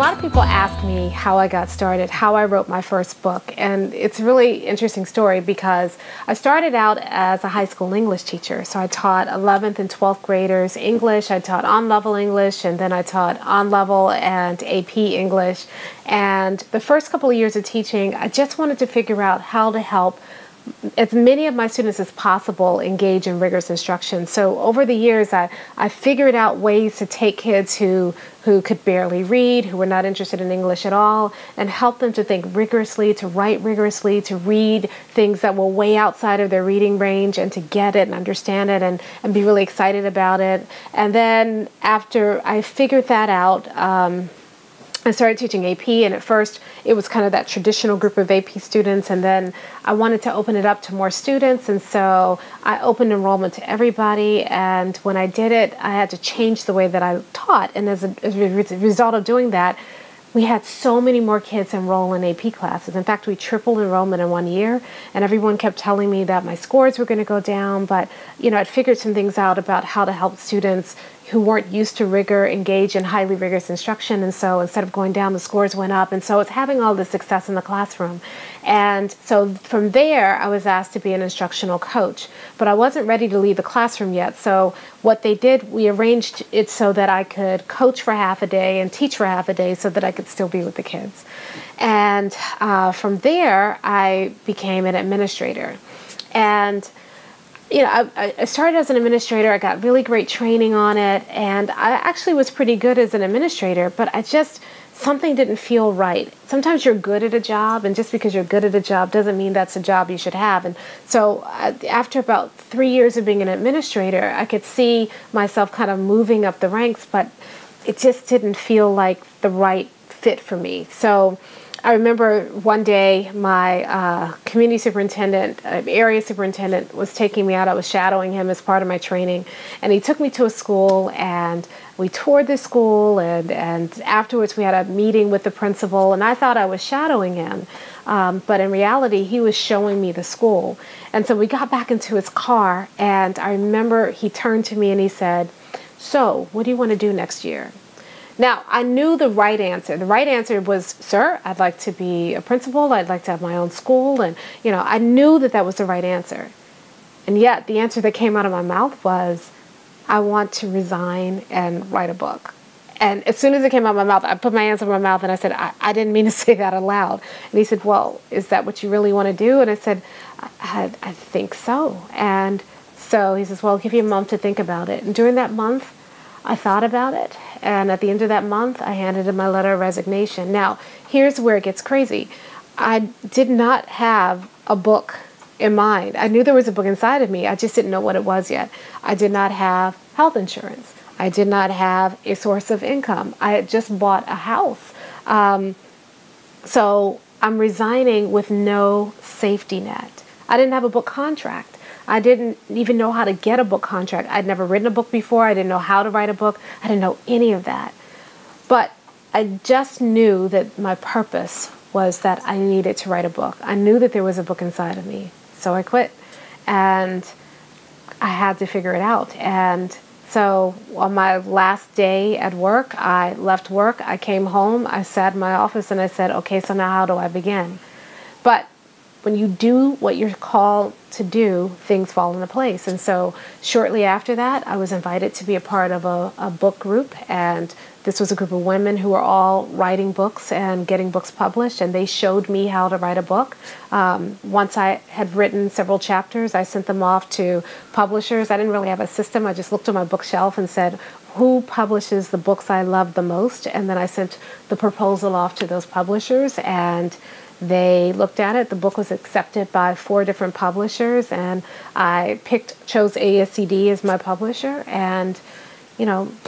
lot of people ask me how I got started, how I wrote my first book, and it's a really interesting story because I started out as a high school English teacher. So I taught 11th and 12th graders English, I taught on-level English, and then I taught on-level and AP English. And the first couple of years of teaching, I just wanted to figure out how to help as many of my students as possible engage in rigorous instruction. So over the years, I figured out ways to take kids who could barely read, who were not interested in English at all, and help them to think rigorously, to write rigorously, to read things that were way outside of their reading range, and to get it and understand it and be really excited about it. And then after I figured that out, I started teaching AP, and at first it was kind of that traditional group of AP students, and then I wanted to open it up to more students, and so I opened enrollment to everybody. And when I did it, I had to change the way that I taught, and as a result of doing that, we had so many more kids enroll in AP classes. In fact, we tripled enrollment in 1 year, and everyone kept telling me that my scores were going to go down, but I'd figured some things out about how to help students who weren't used to rigor engage in highly rigorous instruction, and so instead of going down, the scores went up, and so it's having all this success in the classroom. And so from there, I was asked to be an instructional coach, but I wasn't ready to leave the classroom yet. So what they did, we arranged it so that I could coach for half a day and teach for half a day so that I could still be with the kids. And from there, I became an administrator. And I started as an administrator. I got really great training on it, and I actually was pretty good as an administrator, but something didn't feel right. Sometimes you're good at a job, and just because you're good at a job doesn't mean that's a job you should have. And so after about 3 years of being an administrator, I could see myself kind of moving up the ranks, but it just didn't feel like the right fit for me. So I remember one day my community superintendent, area superintendent, was taking me out. I was shadowing him as part of my training, and he took me to a school, and we toured the school, and afterwards we had a meeting with the principal, and I thought I was shadowing him, but in reality he was showing me the school. And so we got back into his car, and I remember he turned to me and he said, "So, what do you want to do next year?" Now, I knew the right answer. The right answer was, "Sir, I'd like to be a principal. I'd like to have my own school." And, I knew that that was the right answer. And yet the answer that came out of my mouth was, "I want to resign and write a book." And as soon as it came out of my mouth, I put my hands over my mouth and I said, I didn't mean to say that aloud. And he said, "Well, is that what you really want to do?" And I said, I think so. And so he says, "Well, I'll give you a month to think about it." And during that month, I thought about it, and at the end of that month, I handed in my letter of resignation. Now, here's where it gets crazy. I did not have a book in mind. I knew there was a book inside of me. I just didn't know what it was yet. I did not have health insurance. I did not have a source of income. I had just bought a house. So I'm resigning with no safety net. I didn't have a book contract. I didn't even know how to get a book contract. I'd never written a book before. I didn't know how to write a book. I didn't know any of that. But I just knew that my purpose was that I needed to write a book. I knew that there was a book inside of me. So I quit, and I had to figure it out. And so on my last day at work, I left work. I came home. I sat in my office and I said, "Okay, so now how do I begin?" But when you do what you're called to do, things fall into place. And so shortly after that, I was invited to be a part of a book group. And this was a group of women who were all writing books and getting books published. And they showed me how to write a book. Once I had written several chapters, I sent them off to publishers. I didn't really have a system. I just looked on my bookshelf and said, who publishes the books I love the most? And then I sent the proposal off to those publishers, and they looked at it. The book was accepted by 4 different publishers, and I chose ASCD as my publisher, and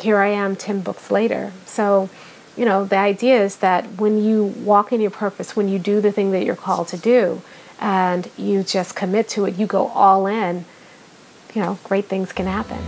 here I am 10 books later. So, the idea is that when you walk in your purpose, when you do the thing that you're called to do, and you just commit to it, you go all in, great things can happen.